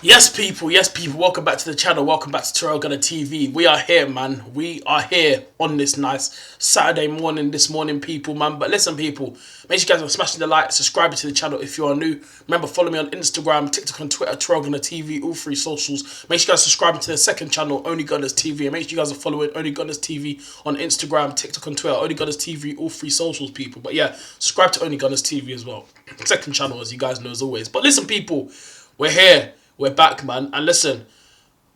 Yes, people, welcome back to the channel, welcome back to TyrellgunnerTV. We are here, man. We are here on this nice Saturday morning, people, man. But listen, people, make sure you guys are smashing the like, subscribing to the channel if you are new. Remember, follow me on Instagram, TikTok, and Twitter, TyrellgunnerTV, all three socials. Make sure you guys are subscribing to the second channel, Only Gunners TV. And make sure you guys are following Only Gunners TV on Instagram, TikTok, and Twitter, Only Gunners TV, all three socials, people. But yeah, subscribe to Only Gunners TV as well. Second channel, as you guys know, as always. But listen, people, we're here. We're back, man. And listen,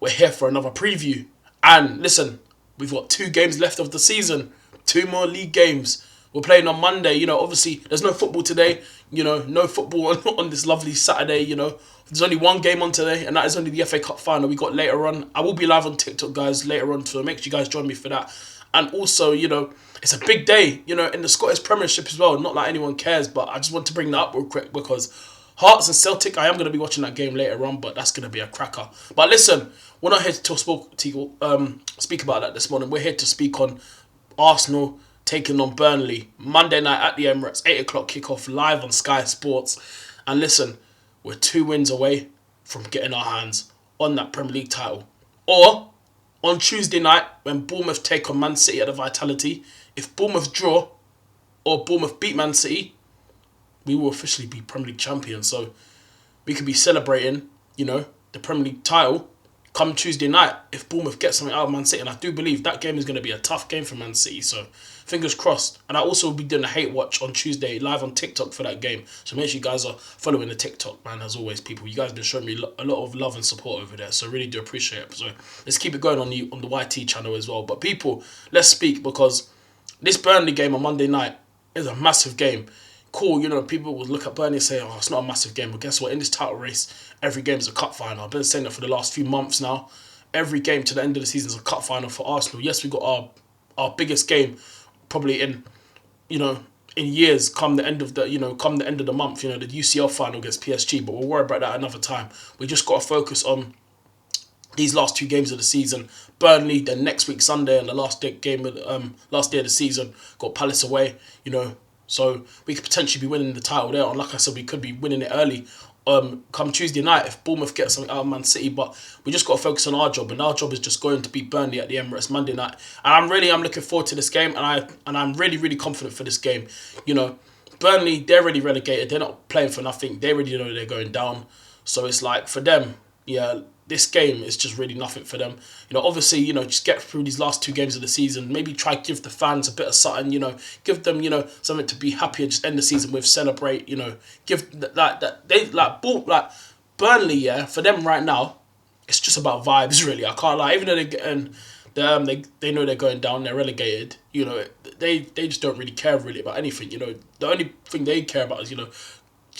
we're here for another preview. And listen, we've got 2 games left of the season. 2 more league games. We're playing on Monday. You know, obviously, there's no football today. You know, no football on this lovely Saturday, you know. There's only one game on today, and that is only the FA Cup final we got later on. I will be live on TikTok, guys, later on, so make sure you guys join me for that. And also, you know, it's a big day, you know, in the Scottish Premiership as well. Not like anyone cares, but I just want to bring that up real quick because Hearts and Celtic, I am going to be watching that game later on, but that's going to be a cracker. But listen, we're not here to speak about that this morning. We're here to speak on Arsenal taking on Burnley. Monday night at the Emirates, 8 o'clock kickoff, live on Sky Sports. And listen, we're 2 wins away from getting our hands on that Premier League title. Or, on Tuesday night, when Bournemouth take on Man City at the Vitality, if Bournemouth draw or Bournemouth beat Man City, we will officially be Premier League champions. So we could be celebrating, you know, the Premier League title come Tuesday night if Bournemouth gets something out of Man City. And I do believe that game is going to be a tough game for Man City. So fingers crossed. And I also will be doing a hate watch on Tuesday live on TikTok for that game. So make sure you guys are following the TikTok, man, as always, people. You guys have been showing me a lot of love and support over there. So I really do appreciate it. So let's keep it going on the YT channel as well. But people, let's speak, because this Burnley game on Monday night is a massive game. Cool, you know, people will look at Burnley and say, oh, it's not a massive game. But guess what? In this title race, every game is a cup final. I've been saying that for the last few months now. Every game to the end of the season is a cup final for Arsenal. Yes, we got our biggest game probably in years come the end of the month, you know, the UCL final against PSG. But we'll worry about that another time. We just got to focus on these last 2 games of the season. Burnley, then next week Sunday, and the last day of the season, got Palace away, you know. So we could potentially be winning the title there. And like I said, we could be winning it early come Tuesday night if Bournemouth gets something out of Man City. But we just got to focus on our job. And our job is just going to beat Burnley at the Emirates Monday night. And I'm looking forward to this game. And I'm really, really confident for this game. You know, Burnley, they're already relegated. They're not playing for nothing. They already know they're going down. So it's like, for them, yeah, this game is just really nothing for them. You know, obviously, you know, just get through these last 2 games of the season. Maybe try to give the fans a bit of something, you know, give them, you know, something to be happy and just end the season with, celebrate, you know, give Burnley, yeah, for them right now, it's just about vibes, really. I can't lie. Even though they're getting, they know they're going down, they're relegated, you know, they just don't really care really about anything, you know. The only thing they care about is, you know,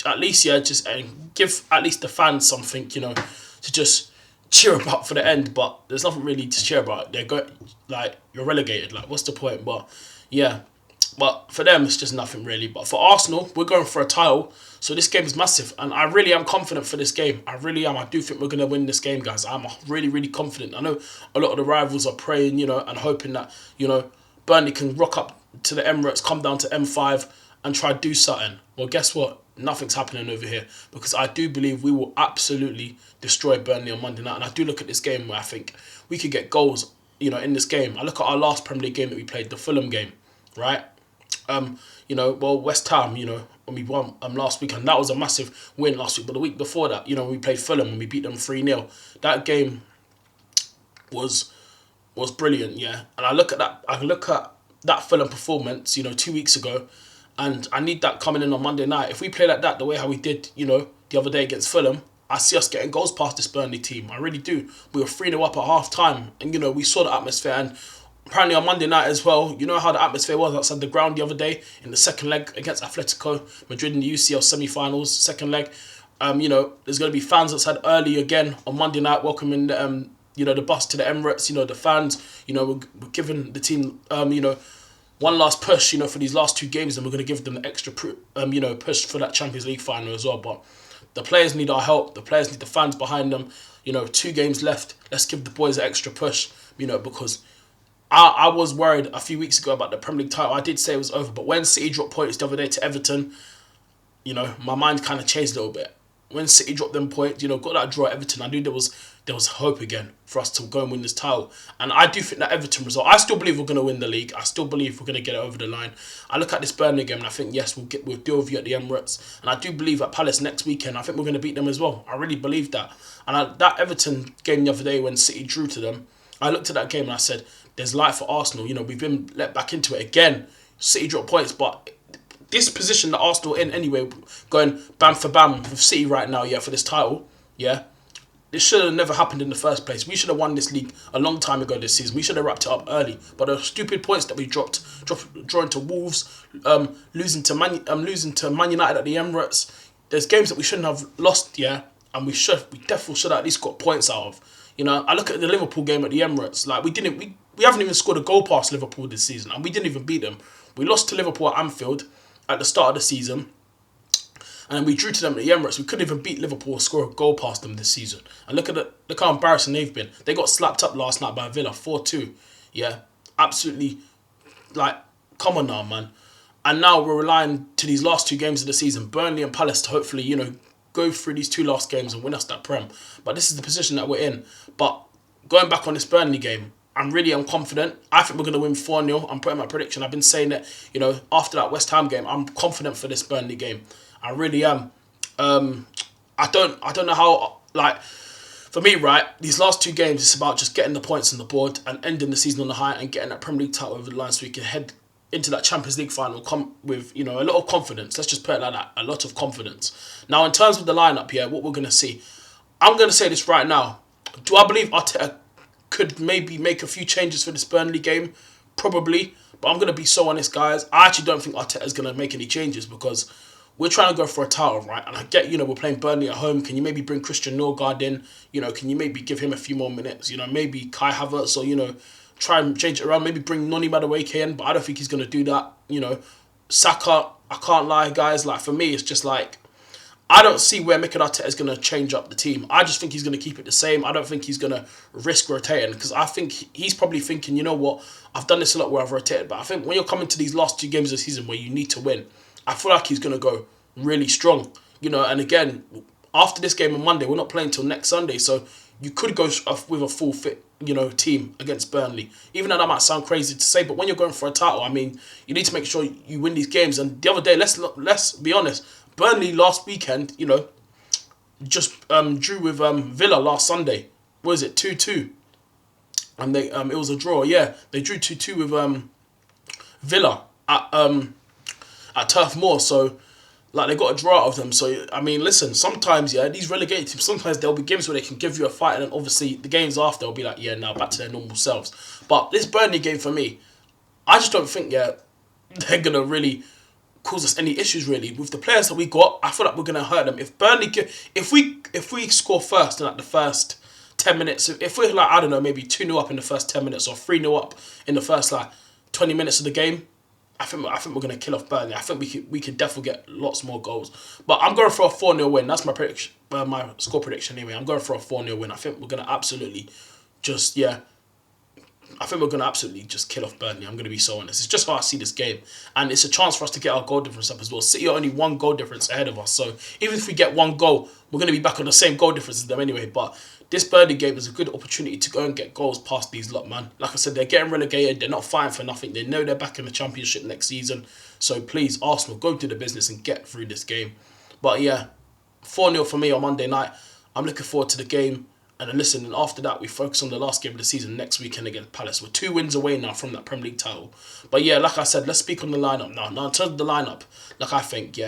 at least, yeah, just give at least the fans something, you know, to just cheer about for the end. But there's nothing really to cheer about. They're going, like, you're relegated, like, what's the point? But yeah, but for them it's just nothing really. But for Arsenal, we're going for a title, so this game is massive, and I really am confident for this game. I really am. I do think we're going to win this game, guys. I'm really, really confident. I know a lot of the rivals are praying, you know, and hoping that, you know, Burnley can rock up to the Emirates, come down to M5 and try to do something. Well, guess what? Nothing's happening over here, because I do believe we will absolutely destroy Burnley on Monday night. And I do look at this game where I think we could get goals, you know, in this game. I look at our last Premier League game that we played, the Fulham game, right? You know, well, West Ham, you know, when we won last week, and that was a massive win last week. But the week before that, you know, we played Fulham and we beat them 3-0. That game was brilliant, yeah. And I look at that Fulham performance, you know, 2 weeks ago, and I need that coming in on Monday night. If we play like that, the way how we did, you know, the other day against Fulham, I see us getting goals past this Burnley team. I really do. We were 3-0 up at half time, and, you know, we saw the atmosphere. And apparently on Monday night as well, you know how the atmosphere was outside the ground the other day in the second leg against Atletico Madrid in the UCL semi-finals, second leg. You know, there's going to be fans outside early again on Monday night, welcoming you know, the bus to the Emirates. You know, the fans, you know, we're giving the team, you know, one last push, you know, for these last 2 games, and we're going to give them an extra, you know, push for that Champions League final as well. But the players need our help. The players need the fans behind them. You know, 2 games left. Let's give the boys an extra push, you know, because I was worried a few weeks ago about the Premier League title. I did say it was over, but when City dropped points the other day to Everton, you know, my mind kind of changed a little bit. when City dropped them points, got that draw at Everton, I knew there was hope again for us to go and win this title. And I do think that Everton result, I still believe we're going to win the league. I still believe we're going to get it over the line. I look at this Burnley game and I think, yes, we'll deal with you at the Emirates. And I do believe at Palace next weekend, I think we're going to beat them as well. I really believe that. And that Everton game the other day when City drew to them, I looked at that game and I said, there's light for Arsenal. We've been let back into it again. City dropped points, but this position that Arsenal in anyway, going bam for bam with City right now, for this title, this should have never happened in the first place. We should have won this league a long time ago this season. We should have wrapped it up early. But the stupid points that we drawing to Wolves, losing to Man United at the Emirates. There's games that we shouldn't have lost, and we definitely should have at least got points out of. I look at the Liverpool game at the Emirates. Like we haven't even scored a goal past Liverpool this season, and we didn't even beat them. We lost to Liverpool at Anfield at the start of the season, and then we drew to them at the Emirates. We couldn't even beat Liverpool or score a goal past them this season. And look how embarrassing they've been. They got slapped up last night by Villa, 4-2. Yeah, absolutely. Like, come on now, man. And now we're relying to these last two games of the season, Burnley and Palace, to hopefully, go through these two last games and win us that Prem. But this is the position that we're in. But going back on this Burnley game, I'm confident. I think we're going to win 4-0. I'm putting my prediction. I've been saying that, after that West Ham game, I'm confident for this Burnley game. I really am. I don't know how, for me, right, these last two games, it's about just getting the points on the board and ending the season on the high and getting that Premier League title over the line so we can head into that Champions League final with, a lot of confidence. Let's just put it like that, a lot of confidence. Now, in terms of the lineup here, what we're going to see, I'm going to say this right now. Do I believe Arteta could maybe make a few changes for this Burnley game? Probably. But I'm going to be so honest, guys. I actually don't think Arteta is going to make any changes because we're trying to go for a title, right? And I get, we're playing Burnley at home. Can you maybe bring Christian Norgard in? Can you maybe give him a few more minutes? Maybe Kai Havertz or, try and change it around. Maybe bring Noni Madueke in, but I don't think he's going to do that. Saka, I can't lie, guys. For me, it's just I don't see where Mikel Arteta is going to change up the team. I just think he's going to keep it the same. I don't think he's going to risk rotating because I think he's probably thinking, you know what, I've done this a lot where I've rotated, but I think when you're coming to these last two games of the season where you need to win, I feel like he's going to go really strong. And again, after this game on Monday, we're not playing till next Sunday, so you could go with a full fit, team against Burnley. Even though that might sound crazy to say, but when you're going for a title, I mean, you need to make sure you win these games. And the other day, let's be honest, Burnley last weekend, just drew with Villa last Sunday. What is it, 2-2? And they it was a draw. Yeah, they drew 2-2 with Villa at Turf Moor. So they got a draw out of them. So I mean, listen, sometimes these relegated teams, sometimes there'll be games where they can give you a fight, and then obviously the games after will be like, now back to their normal selves. But this Burnley game for me, I just don't think they're gonna really cause us any issues really with the players that we got. I feel like we're gonna hurt them if Burnley if we score first in the first 10 minutes. If we're I don't know, maybe 2-0 up in the first 10 minutes or 3-0 up in the first 20 minutes of the game, I think we're gonna kill off Burnley. I think we could definitely get lots more goals. But I'm going for a 4-0 win. That's my prediction, my score prediction anyway. I'm going for a 4-0 win. I think we're gonna absolutely just I think we're going to absolutely just kill off Burnley. I'm going to be so honest. It's just how I see this game. And it's a chance for us to get our goal difference up as well. City are only one goal difference ahead of us. So even if we get one goal, we're going to be back on the same goal difference as them anyway. But this Burnley game is a good opportunity to go and get goals past these lot, man. Like I said, they're getting relegated. They're not fighting for nothing. They know they're back in the Championship next season. So please, Arsenal, go do the business and get through this game. But 4-0 for me on Monday night. I'm looking forward to the game. And then listen, and after that, we focus on the last game of the season next weekend against Palace. We're 2 wins away now from that Premier League title. But like I said, let's speak on the lineup now. Now, in terms of the lineup, I think,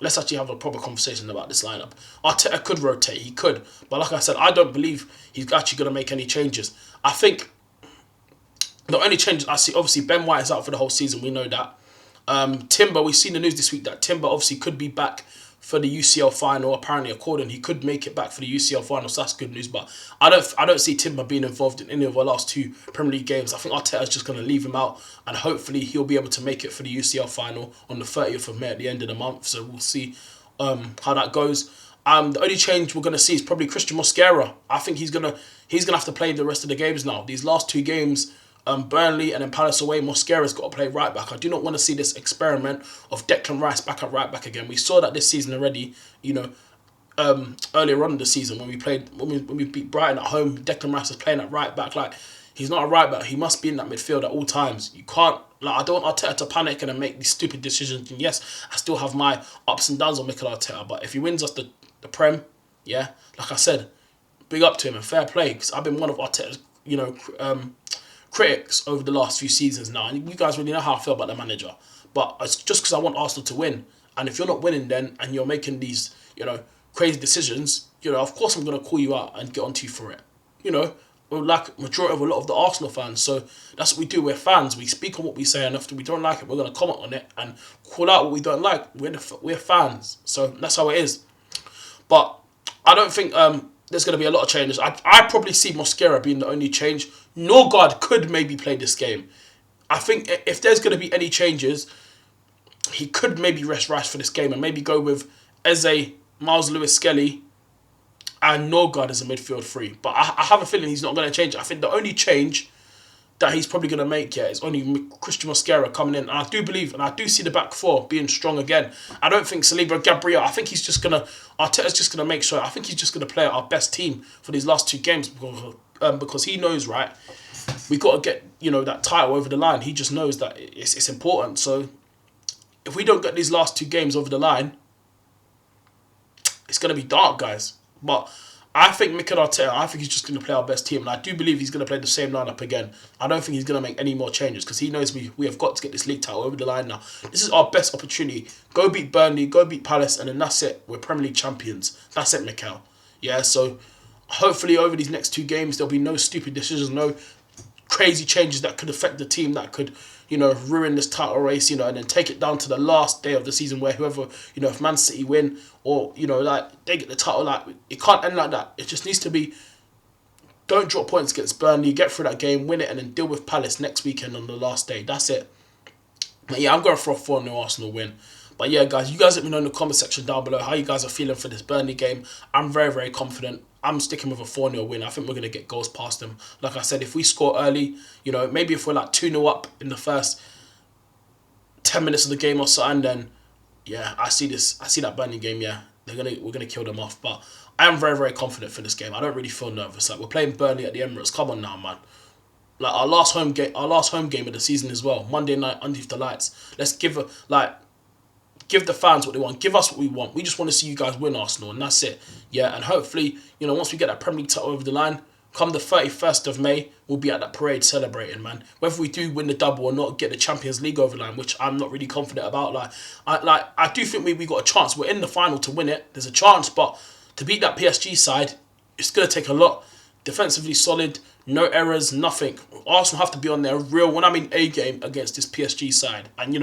let's actually have a proper conversation about this lineup. Arteta could rotate, he could. But like I said, I don't believe he's actually going to make any changes. I think the only changes I see, obviously, Ben White is out for the whole season. We know that. Timber, we've seen the news this week that Timber obviously could be back for the UCL final. Apparently, according, he could make it back for the UCL final, so that's good news. But I don't see Timber being involved in any of our last 2 Premier League games. I think Arteta's just going to leave him out, and hopefully he'll be able to make it for the UCL final on the 30th of May at the end of the month. So we'll see how that goes. The only change we're going to see is probably Christian Mosquera. I think he's gonna have to play the rest of the games now. These last 2 games, Burnley and then Palace away, Mosquera's got to play right back. I do not want to see this experiment of Declan Rice back at right back again. We saw that this season already. earlier on in the season when we beat Brighton at home. Declan Rice was playing at right back. Like, he's not a right back. He must be in that midfield at all times. You can't, like, I don't want Arteta to panic and then make these stupid decisions. And yes, I still have my ups and downs on Mikel Arteta, but if he wins us the Prem, yeah, like I said, big up to him and fair play, because I've been one of Arteta's, critics over the last few seasons now, and you guys really know how I feel about the manager. But it's just because I want Arsenal to win, and if you're not winning then, and you're making these, crazy decisions, of course I'm going to call you out and get onto you for it. We're like majority of a lot of the Arsenal fans, so that's what we do. We're fans. We speak on what we say, and if we don't like it, we're going to comment on it and call out what we don't like. We're fans, so that's how it is. But I don't think there's going to be a lot of changes. I probably see Mosquera being the only change. Norgard could maybe play this game. I think if there's going to be any changes, he could maybe rest Rice for this game and maybe go with Eze, Miles Lewis-Skelly, and Norgard as a midfield three. But I have a feeling he's not going to change it. I think the only change that he's probably going to make is only Christian Mosquera coming in. And I do believe, and I do see the back four being strong again. I don't think Saliba, Gabriel, I think he's just going to, Arteta's just going to make sure, I think he's just going to play our best team for these last two games because he knows, right, we got to get, that title over the line. He just knows that it's important. So if we don't get these last two games over the line, it's going to be dark, guys. But I think Mikel Arteta, I think he's just going to play our best team. And I do believe he's going to play the same lineup again. I don't think he's going to make any more changes because he knows we have got to get this league title over the line now. This is our best opportunity. Go beat Burnley, go beat Palace, and then that's it. We're Premier League champions. That's it, Mikel. Yeah, so hopefully over these next two games, there'll be no stupid decisions, no crazy changes that could affect the team, that could, ruin this title race, and then take it down to the last day of the season where whoever, if Man City win or, they get the title, it can't end like that. It just needs to be, don't drop points against Burnley, get through that game, win it, and then deal with Palace next weekend on the last day. That's it. But yeah, I'm going for a 4-0 Arsenal win. But yeah, guys, you guys let me know in the comment section down below how you guys are feeling for this Burnley game. I'm very, very confident. I'm sticking with a 4-0 win. I think we're going to get goals past them. Like I said, if we score early, maybe if we're like 2-0 up in the first 10 minutes of the game or something, then yeah, I see that Burnley game, yeah. We're gonna kill them off. But I am very, very confident for this game. I don't really feel nervous. Like, we're playing Burnley at the Emirates. Come on now, man. Like our last home game of the season as well. Monday night underneath the lights. Let's give the fans what they want. Give us what we want. We just want to see you guys win, Arsenal, and that's it. Yeah, and hopefully, once we get that Premier League title over the line, come the 31st of May, we'll be at that parade celebrating, man. Whether we do win the double or not, get the Champions League over the line, which I'm not really confident about. I do think we got a chance. We're in the final to win it. There's a chance, but to beat that PSG side, it's going to take a lot. Defensively solid, no errors, nothing. Arsenal have to be on their real, when I mean A game, against this PSG side. And,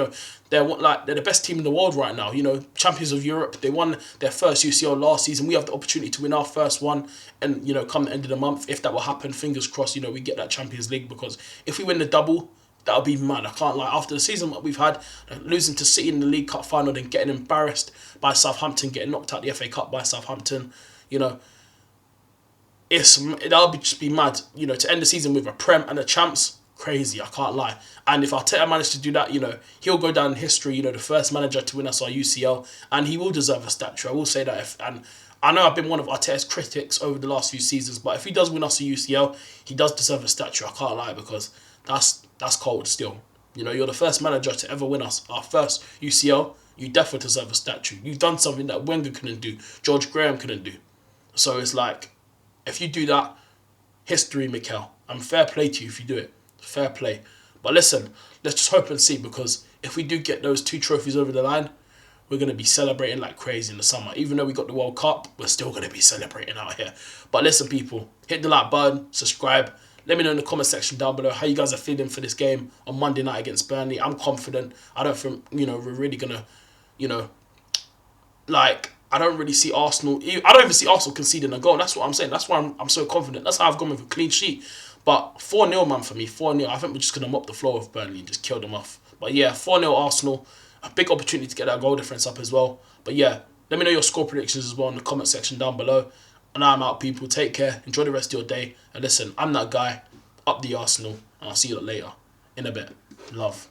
they're the best team in the world right now. Champions of Europe. They won their first UCL last season. We have the opportunity to win our first one. And, come the end of the month, if that will happen, fingers crossed, we get that Champions League. Because if we win the double, that'll be mad. I can't lie. After the season that we've had, losing to City in the League Cup final, then getting embarrassed by Southampton, getting knocked out the FA Cup by Southampton, that'll just be mad. To end the season with a Prem and a Champs, crazy, I can't lie. And if Arteta managed to do that, he'll go down in history, the first manager to win us our UCL, and he will deserve a statue. I will say that. And I know I've been one of Arteta's critics over the last few seasons, but if he does win us a UCL, he does deserve a statue. I can't lie, because that's cold still. You're the first manager to ever win us our first UCL. You definitely deserve a statue. You've done something that Wenger couldn't do, George Graham couldn't do. So it's like, if you do that, history, Mikel. And fair play to you if you do it. Fair play. But listen, let's just hope and see, because if we do get those two trophies over the line, we're going to be celebrating like crazy in the summer. Even though we got the World Cup, we're still going to be celebrating out here. But listen, people, hit the like button, subscribe. Let me know in the comment section down below how you guys are feeling for this game on Monday night against Burnley. I'm confident. I don't think, we're really going to, I don't really see Arsenal. I don't even see Arsenal conceding a goal. That's what I'm saying. That's why I'm so confident. That's how I've gone with a clean sheet. But 4-0, man, for me. 4-0. I think we're just going to mop the floor with Burnley and just kill them off. But yeah, 4-0 Arsenal. A big opportunity to get that goal difference up as well. But yeah, let me know your score predictions as well in the comment section down below. And I'm out, people. Take care. Enjoy the rest of your day. And listen, I'm that guy. Up the Arsenal. And I'll see you later. In a bit. Love.